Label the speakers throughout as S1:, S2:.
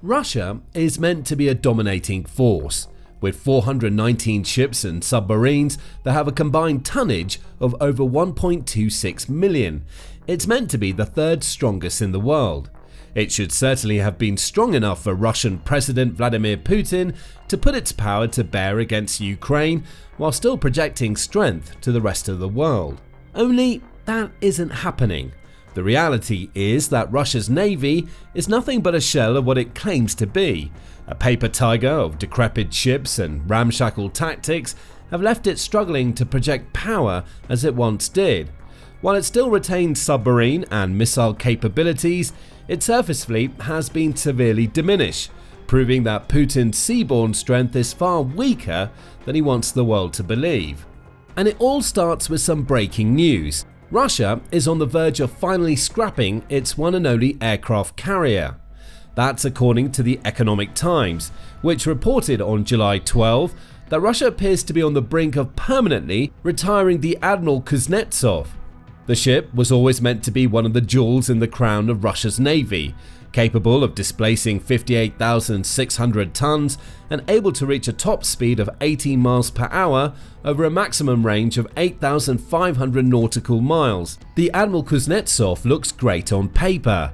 S1: Russia is meant to be a dominating force, with 419 ships and submarines that have a combined tonnage of over 1.26 million. It's meant to be the third strongest in the world. It should certainly have been strong enough for Russian President Vladimir Putin to put its power to bear against Ukraine while still projecting strength to the rest of the world. Only that isn't happening. The reality is that Russia's navy is nothing but a shell of what it claims to be. A paper tiger of decrepit ships and ramshackle tactics have left it struggling to project power as it once did. While it still retains submarine and missile capabilities, its surface fleet has been severely diminished, proving that Putin's seaborne strength is far weaker than he wants the world to believe. And it all starts with some breaking news. Russia is on the verge of finally scrapping its one and only aircraft carrier. That's according to the Economic Times, which reported on July 12 that Russia appears to be on the brink of permanently retiring the Admiral Kuznetsov. The ship was always meant to be one of the jewels in the crown of Russia's navy, capable of displacing 58,600 tons and able to reach a top speed of 18 miles per hour over a maximum range of 8,500 nautical miles. The Admiral Kuznetsov looks great on paper.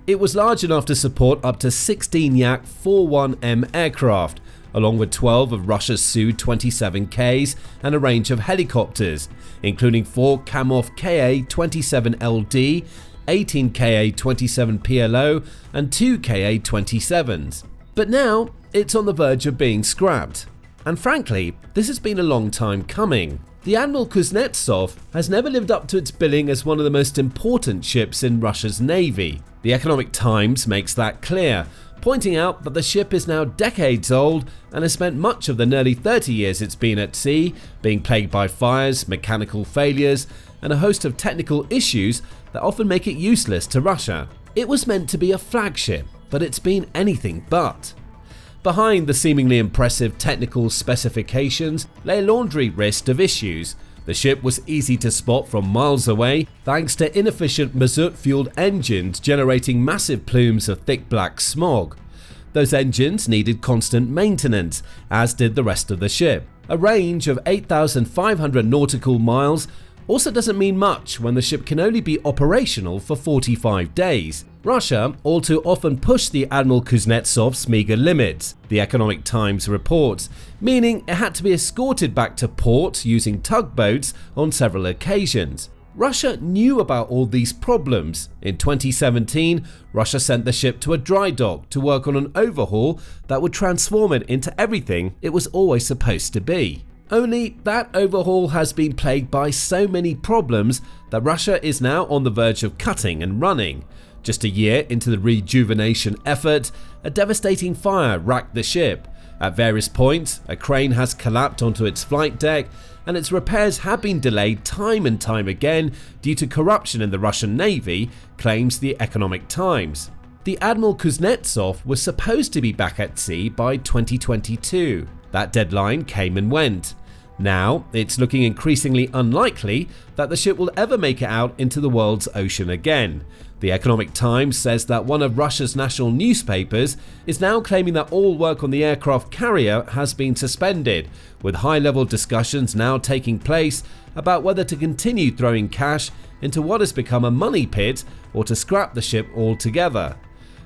S1: It was large enough to support up to 16 Yak 41M aircraft, along with 12 of Russia's Su-27Ks and a range of helicopters, including 4 Kamov Ka-27LD, 18 Ka-27PLO and 2 Ka-27s. But now it's on the verge of being scrapped. And frankly, this has been a long time coming. The Admiral Kuznetsov has never lived up to its billing as one of the most important ships in Russia's navy. The Economic Times makes that clear, pointing out that the ship is now decades old and has spent much of the nearly 30 years it's been at sea being plagued by fires, mechanical failures, and a host of technical issues that often make it useless to Russia. It was meant to be a flagship, but it's been anything but. Behind the seemingly impressive technical specifications lay a laundry list of issues. The ship was easy to spot from miles away thanks to inefficient mazout-fueled engines generating massive plumes of thick black smog. Those engines needed constant maintenance, as did the rest of the ship. A range of 8,500 nautical miles also doesn't mean much when the ship can only be operational for 45 days. Russia all too often pushed the Admiral Kuznetsov's meager limits, the Economic Times reports, meaning it had to be escorted back to port using tugboats on several occasions. Russia knew about all these problems. In 2017, Russia sent the ship to a dry dock to work on an overhaul that would transform it into everything it was always supposed to be. Only that overhaul has been plagued by so many problems that Russia is now on the verge of cutting and running. Just a year into the rejuvenation effort, a devastating fire racked the ship. At various points, a crane has collapsed onto its flight deck, and its repairs have been delayed time and time again due to corruption in the Russian Navy, claims the Economic Times. The Admiral Kuznetsov was supposed to be back at sea by 2022. That deadline came and went. Now, it's looking increasingly unlikely that the ship will ever make it out into the world's ocean again. The Economic Times says that one of Russia's national newspapers is now claiming that all work on the aircraft carrier has been suspended, with high-level discussions now taking place about whether to continue throwing cash into what has become a money pit or to scrap the ship altogether.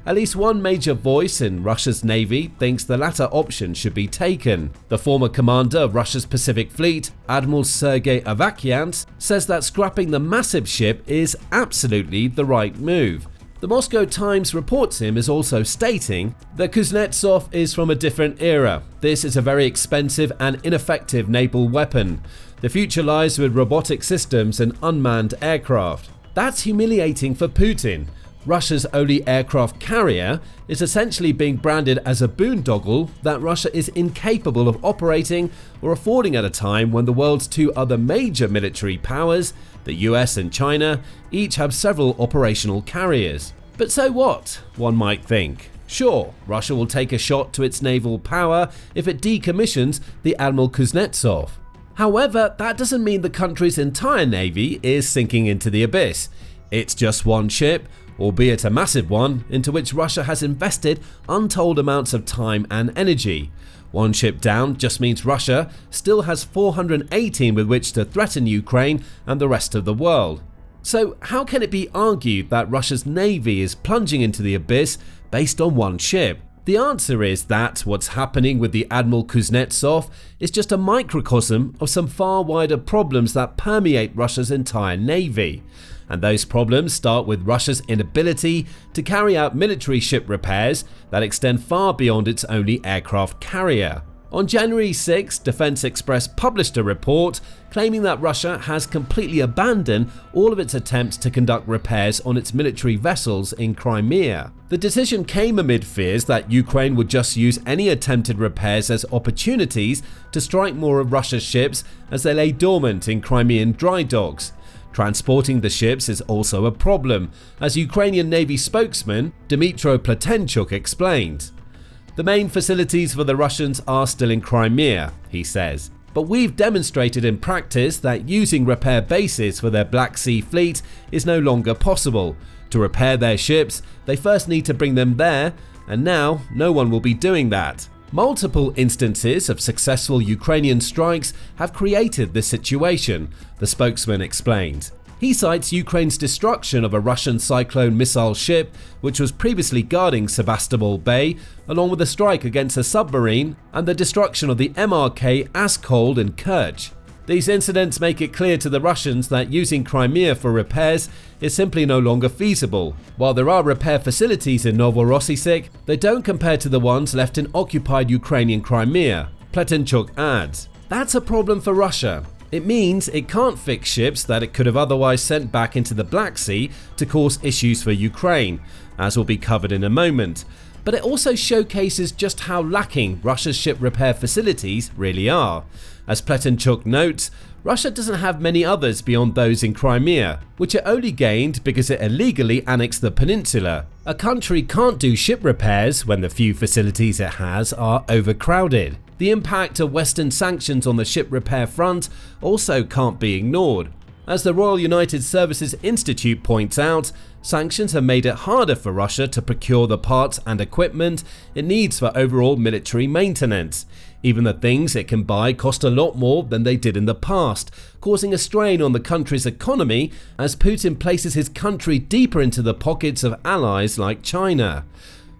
S1: At least one major voice in Russia's navy thinks the latter option should be taken. The former commander of Russia's Pacific Fleet, Admiral Sergei Avakian, says that scrapping the massive ship is absolutely the right move. The Moscow Times reports him as also stating that Kuznetsov is from a different era. This is a very expensive and ineffective naval weapon. The future lies with robotic systems and unmanned aircraft. That's humiliating for Putin. Russia's only aircraft carrier is essentially being branded as a boondoggle that Russia is incapable of operating or affording at a time when the world's two other major military powers, the US and China, each have several operational carriers. But so what, one might think. Sure, Russia will take a shot to its naval power if it decommissions the Admiral Kuznetsov. However, that doesn't mean the country's entire navy is sinking into the abyss. It's just one ship, albeit a massive one into which Russia has invested untold amounts of time and energy. One ship down just means Russia still has 418 with which to threaten Ukraine and the rest of the world. So how can it be argued that Russia's navy is plunging into the abyss based on one ship? The answer is that what's happening with the Admiral Kuznetsov is just a microcosm of some far wider problems that permeate Russia's entire navy. And those problems start with Russia's inability to carry out military ship repairs that extend far beyond its only aircraft carrier. On January 6, Defense Express published a report claiming that Russia has completely abandoned all of its attempts to conduct repairs on its military vessels in Crimea. The decision came amid fears that Ukraine would just use any attempted repairs as opportunities to strike more of Russia's ships as they lay dormant in Crimean dry docks. Transporting the ships is also a problem, as Ukrainian Navy spokesman Dmytro Platenchuk explained. The main facilities for the Russians are still in Crimea, he says, but we've demonstrated in practice that using repair bases for their Black Sea fleet is no longer possible. To repair their ships, they first need to bring them there, and now no one will be doing that. Multiple instances of successful Ukrainian strikes have created this situation, the spokesman explained. He cites Ukraine's destruction of a Russian Cyclone missile ship which was previously guarding Sevastopol Bay, along with a strike against a submarine and the destruction of the MRK Askold in Kerch. These incidents make it clear to the Russians that using Crimea for repairs is simply no longer feasible. While there are repair facilities in Novorossiysk, they don't compare to the ones left in occupied Ukrainian Crimea, Platenchuk adds. That's a problem for Russia. It means it can't fix ships that it could have otherwise sent back into the Black Sea to cause issues for Ukraine, as will be covered in a moment. But it also showcases just how lacking Russia's ship repair facilities really are. As Platenchuk notes, Russia doesn't have many others beyond those in Crimea, which it only gained because it illegally annexed the peninsula. A country can't do ship repairs when the few facilities it has are overcrowded. The impact of Western sanctions on the ship repair front also can't be ignored. As the Royal United Services Institute points out, sanctions have made it harder for Russia to procure the parts and equipment it needs for overall military maintenance. Even the things it can buy cost a lot more than they did in the past, causing a strain on the country's economy as Putin places his country deeper into the pockets of allies like China.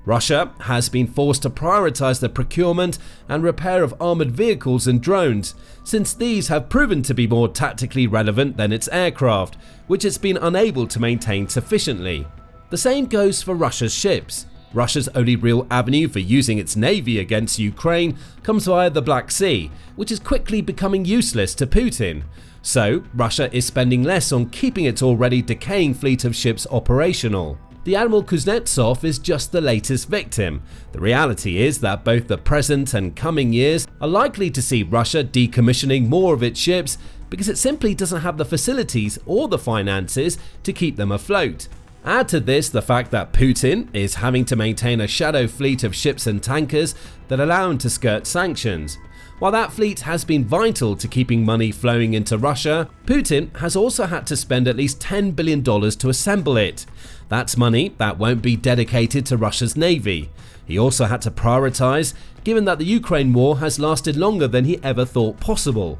S1: Russia has been forced to prioritize the procurement and repair of armored vehicles and drones, since these have proven to be more tactically relevant than its aircraft, which it's been unable to maintain sufficiently. The same goes for Russia's ships. Russia's only real avenue for using its navy against Ukraine comes via the Black Sea, which is quickly becoming useless to Putin. So, Russia is spending less on keeping its already decaying fleet of ships operational. The Admiral Kuznetsov is just the latest victim. The reality is that both the present and coming years are likely to see Russia decommissioning more of its ships because it simply doesn't have the facilities or the finances to keep them afloat. Add to this the fact that Putin is having to maintain a shadow fleet of ships and tankers that allow him to skirt sanctions. While that fleet has been vital to keeping money flowing into Russia, Putin has also had to spend at least $10 billion to assemble it. That's money that won't be dedicated to Russia's navy. He also had to prioritize, given that the Ukraine war has lasted longer than he ever thought possible.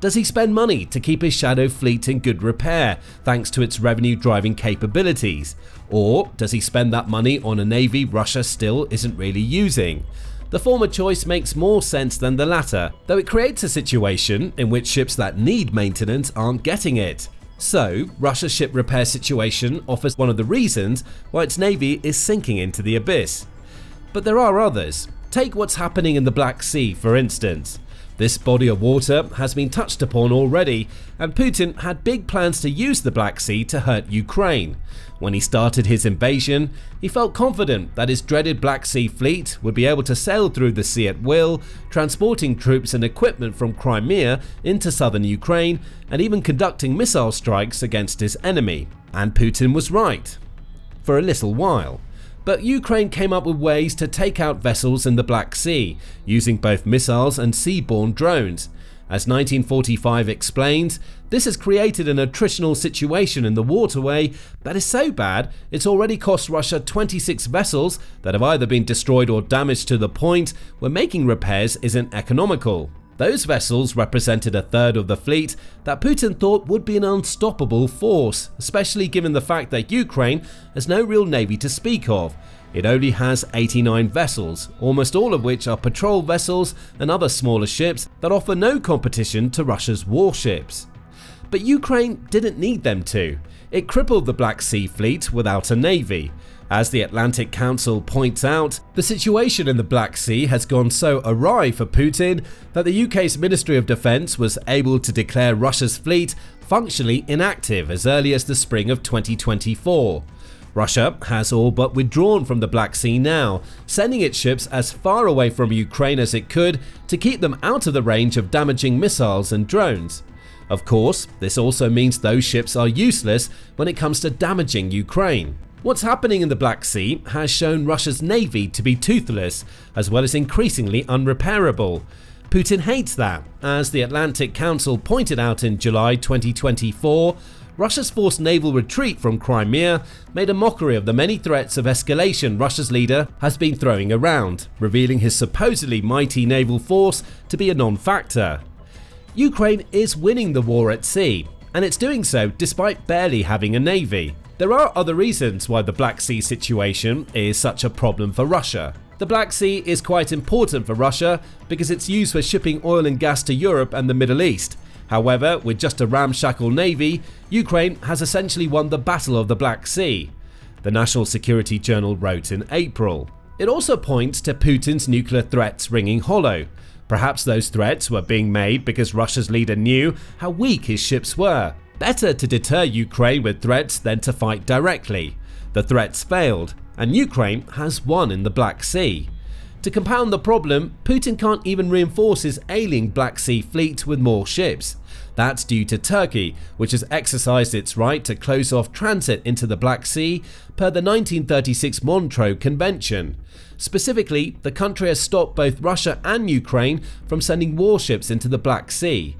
S1: Does he spend money to keep his shadow fleet in good repair, thanks to its revenue-driving capabilities? Or does he spend that money on a navy Russia still isn't really using? The former choice makes more sense than the latter, though it creates a situation in which ships that need maintenance aren't getting it. So, Russia's ship repair situation offers one of the reasons why its navy is sinking into the abyss. But there are others. Take what's happening in the Black Sea, for instance. This body of water has been touched upon already, and Putin had big plans to use the Black Sea to hurt Ukraine. When he started his invasion, he felt confident that his dreaded Black Sea fleet would be able to sail through the sea at will, transporting troops and equipment from Crimea into southern Ukraine, and even conducting missile strikes against his enemy. And Putin was right. For a little while. But Ukraine came up with ways to take out vessels in the Black Sea, using both missiles and seaborne drones. As 1945 explains, this has created an attritional situation in the waterway that is so bad it's already cost Russia 26 vessels that have either been destroyed or damaged to the point where making repairs isn't economical. Those vessels represented a third of the fleet that Putin thought would be an unstoppable force, especially given the fact that Ukraine has no real navy to speak of. It only has 89 vessels, almost all of which are patrol vessels and other smaller ships that offer no competition to Russia's warships. But Ukraine didn't need them to. It crippled the Black Sea Fleet without a navy. As the Atlantic Council points out, the situation in the Black Sea has gone so awry for Putin that the UK's Ministry of Defence was able to declare Russia's fleet functionally inactive as early as the spring of 2024. Russia has all but withdrawn from the Black Sea now, sending its ships as far away from Ukraine as it could to keep them out of the range of damaging missiles and drones. Of course, this also means those ships are useless when it comes to damaging Ukraine. What's happening in the Black Sea has shown Russia's navy to be toothless, as well as increasingly unrepairable. Putin hates that. As the Atlantic Council pointed out in July 2024, Russia's forced naval retreat from Crimea made a mockery of the many threats of escalation Russia's leader has been throwing around, revealing his supposedly mighty naval force to be a non-factor. Ukraine is winning the war at sea, and it's doing so despite barely having a navy. There are other reasons why the Black Sea situation is such a problem for Russia. The Black Sea is quite important for Russia because it's used for shipping oil and gas to Europe and the Middle East. However, with just a ramshackle navy, Ukraine has essentially won the Battle of the Black Sea, the National Security Journal wrote in April. It also points to Putin's nuclear threats ringing hollow. Perhaps those threats were being made because Russia's leader knew how weak his ships were. Better to deter Ukraine with threats than to fight directly. The threats failed, and Ukraine has won in the Black Sea. To compound the problem, Putin can't even reinforce his ailing Black Sea fleet with more ships. That's due to Turkey, which has exercised its right to close off transit into the Black Sea per the 1936 Montreux Convention. Specifically, the country has stopped both Russia and Ukraine from sending warships into the Black Sea.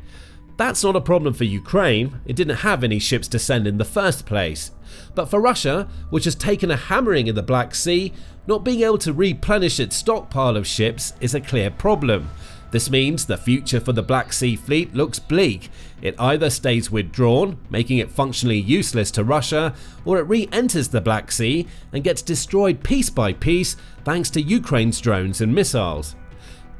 S1: That's not a problem for Ukraine, it didn't have any ships to send in the first place. But for Russia, which has taken a hammering in the Black Sea, not being able to replenish its stockpile of ships is a clear problem. This means the future for the Black Sea Fleet looks bleak. It either stays withdrawn, making it functionally useless to Russia, or it re-enters the Black Sea and gets destroyed piece by piece thanks to Ukraine's drones and missiles.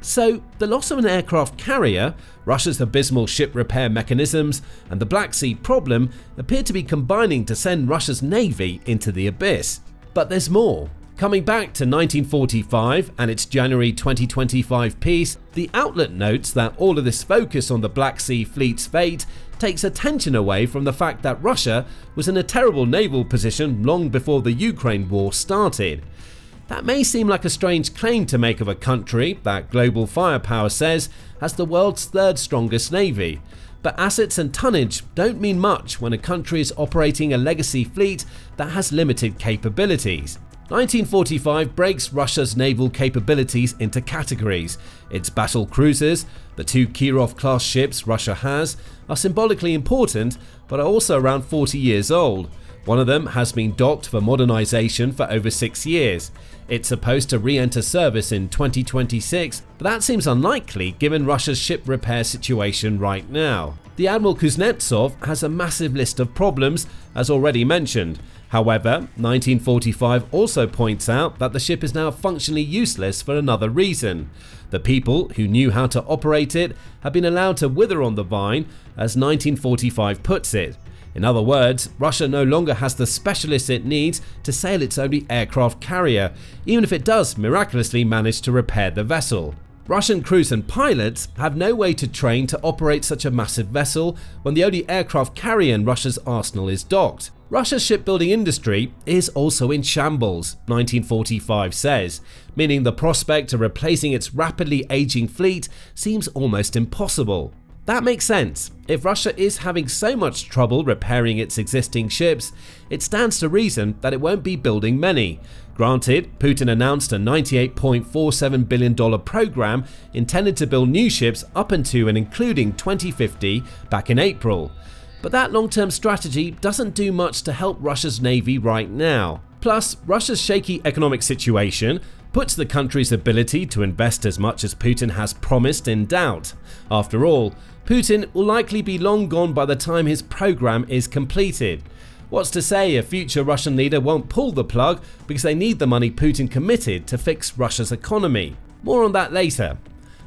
S1: So, the loss of an aircraft carrier, Russia's abysmal ship repair mechanisms, and the Black Sea problem appear to be combining to send Russia's navy into the abyss. But there's more. Coming back to 1945 and its January 2025 piece, the outlet notes that all of this focus on the Black Sea Fleet's fate takes attention away from the fact that Russia was in a terrible naval position long before the Ukraine war started. That may seem like a strange claim to make of a country that Global Firepower says has the world's third strongest navy, but assets and tonnage don't mean much when a country is operating a legacy fleet that has limited capabilities. 1945 breaks Russia's naval capabilities into categories. Its battle cruisers, the two Kirov-class ships Russia has, are symbolically important but are also around 40 years old. One of them has been docked for modernization for over 6 years. It's supposed to re-enter service in 2026, but that seems unlikely given Russia's ship repair situation right now. The Admiral Kuznetsov has a massive list of problems, as already mentioned. However, 1945 also points out that the ship is now functionally useless for another reason. The people who knew how to operate it have been allowed to wither on the vine, as 1945 puts it. In other words, Russia no longer has the specialists it needs to sail its only aircraft carrier, even if it does miraculously manage to repair the vessel. Russian crews and pilots have no way to train to operate such a massive vessel when the only aircraft carrier in Russia's arsenal is docked. Russia's shipbuilding industry is also in shambles, 1945 says, meaning the prospect of replacing its rapidly aging fleet seems almost impossible. That makes sense. If Russia is having so much trouble repairing its existing ships, it stands to reason that it won't be building many. Granted, Putin announced a $98.47 billion program intended to build new ships up until and including 2050 back in April. But that long-term strategy doesn't do much to help Russia's navy right now. Plus, Russia's shaky economic situation puts the country's ability to invest as much as Putin has promised in doubt. After all, Putin will likely be long gone by the time his program is completed. What's to say a future Russian leader won't pull the plug because they need the money Putin committed to fix Russia's economy? More on that later.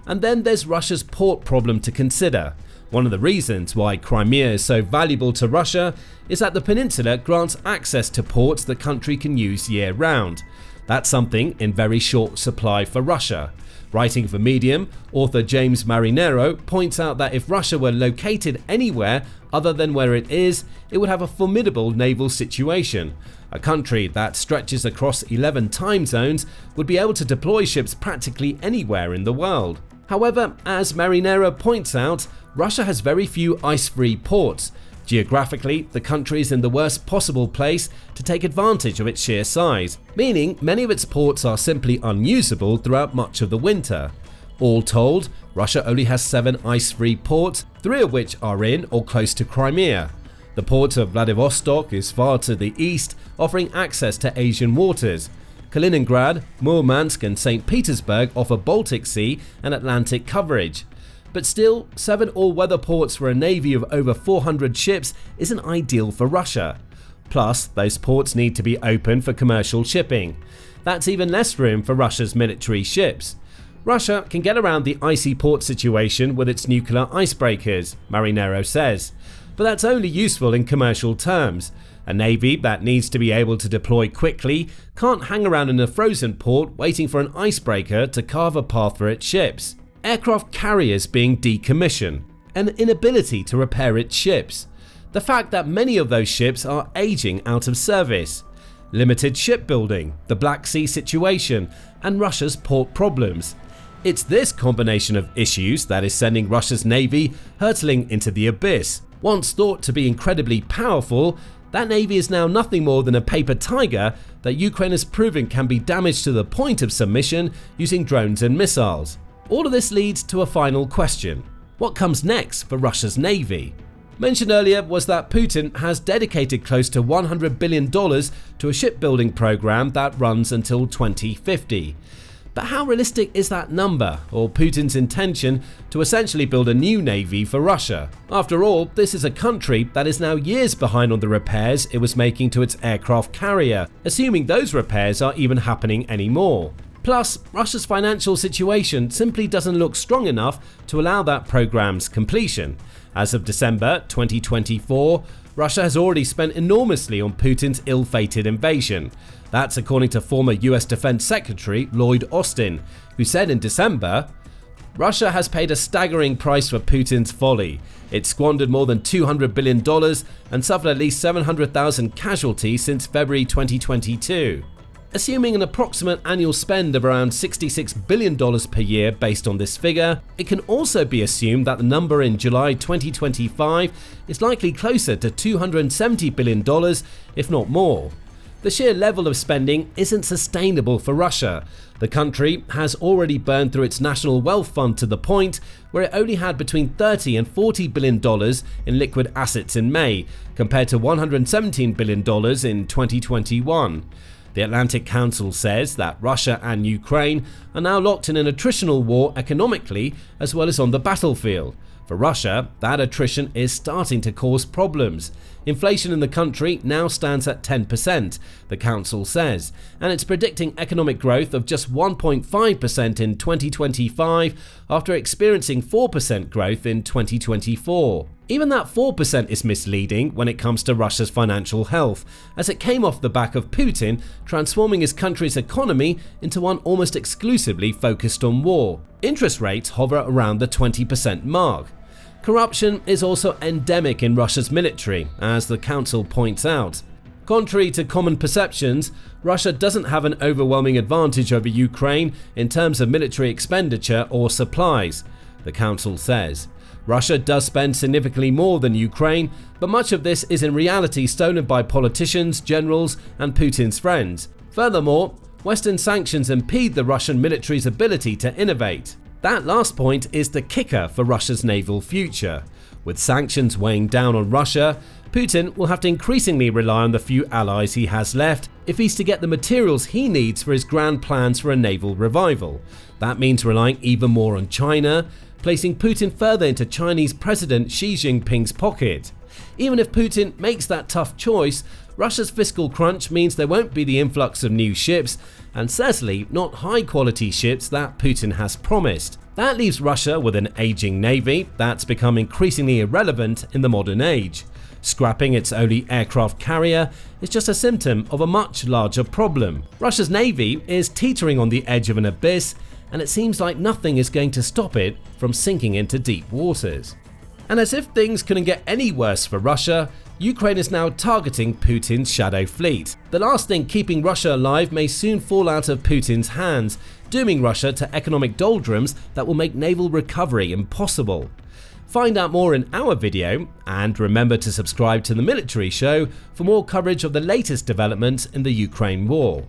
S1: And then there's Russia's port problem to consider. One of the reasons why Crimea is so valuable to Russia is that the peninsula grants access to ports the country can use year-round. That's something in very short supply for Russia. Writing for Medium, author James Marinero points out that if Russia were located anywhere other than where it is, it would have a formidable naval situation. A country that stretches across 11 time zones would be able to deploy ships practically anywhere in the world. However, as Marinero points out, Russia has very few ice-free ports. Geographically, the country is in the worst possible place to take advantage of its sheer size, meaning many of its ports are simply unusable throughout much of the winter. All told, Russia only has 7 ice-free ports, 3 of which are in or close to Crimea. The port of Vladivostok is far to the east, offering access to Asian waters. Kaliningrad, Murmansk and St. Petersburg offer Baltic Sea and Atlantic coverage. But still, 7 all-weather ports for a navy of over 400 ships isn't ideal for Russia. Plus, those ports need to be open for commercial shipping. That's even less room for Russia's military ships. Russia can get around the icy port situation with its nuclear icebreakers, Marinero says. But that's only useful in commercial terms. A navy that needs to be able to deploy quickly can't hang around in a frozen port waiting for an icebreaker to carve a path for its ships. Aircraft carriers being decommissioned, an inability to repair its ships, the fact that many of those ships are aging out of service, limited shipbuilding, the Black Sea situation, and Russia's port problems. It's this combination of issues that is sending Russia's navy hurtling into the abyss. Once thought to be incredibly powerful, that navy is now nothing more than a paper tiger that Ukraine has proven can be damaged to the point of submission using drones and missiles. All of this leads to a final question. What comes next for Russia's navy? Mentioned earlier was that Putin has dedicated close to $100 billion to a shipbuilding program that runs until 2050. But how realistic is that number, or Putin's intention to essentially build a new navy for Russia? After all, this is a country that is now years behind on the repairs it was making to its aircraft carrier, assuming those repairs are even happening anymore. Plus, Russia's financial situation simply doesn't look strong enough to allow that program's completion. As of December 2024, Russia has already spent enormously on Putin's ill-fated invasion. That's according to former US Defense Secretary Lloyd Austin, who said in December, "Russia has paid a staggering price for Putin's folly. It squandered more than $200 billion and suffered at least 700,000 casualties since February 2022. Assuming an approximate annual spend of around $66 billion per year based on this figure, it can also be assumed that the number in July 2025 is likely closer to $270 billion, if not more. The sheer level of spending isn't sustainable for Russia. The country has already burned through its national wealth fund to the point where it only had between $30 and $40 billion in liquid assets in May, compared to $117 billion in 2021. The Atlantic Council says that Russia and Ukraine are now locked in an attritional war economically as well as on the battlefield. For Russia, that attrition is starting to cause problems. Inflation in the country now stands at 10%, the council says, and it's predicting economic growth of just 1.5% in 2025 after experiencing 4% growth in 2024. Even that 4% is misleading when it comes to Russia's financial health, as it came off the back of Putin transforming his country's economy into one almost exclusively focused on war. Interest rates hover around the 20% mark. Corruption is also endemic in Russia's military, as the council points out. Contrary to common perceptions, Russia doesn't have an overwhelming advantage over Ukraine in terms of military expenditure or supplies, the council says. Russia does spend significantly more than Ukraine, but much of this is in reality stolen by politicians, generals, and Putin's friends. Furthermore, Western sanctions impede the Russian military's ability to innovate. That last point is the kicker for Russia's naval future. With sanctions weighing down on Russia, Putin will have to increasingly rely on the few allies he has left if he's to get the materials he needs for his grand plans for a naval revival. That means relying even more on China, placing Putin further into Chinese President Xi Jinping's pocket. Even if Putin makes that tough choice, Russia's fiscal crunch means there won't be the influx of new ships, and certainly not high-quality ships that Putin has promised. That leaves Russia with an aging navy that's become increasingly irrelevant in the modern age. Scrapping its only aircraft carrier is just a symptom of a much larger problem. Russia's navy is teetering on the edge of an abyss, and it seems like nothing is going to stop it from sinking into deep waters. And as if things couldn't get any worse for Russia, Ukraine is now targeting Putin's shadow fleet. The last thing keeping Russia alive may soon fall out of Putin's hands, dooming Russia to economic doldrums that will make naval recovery impossible. Find out more in our video, and remember to subscribe to The Military Show for more coverage of the latest developments in the Ukraine war.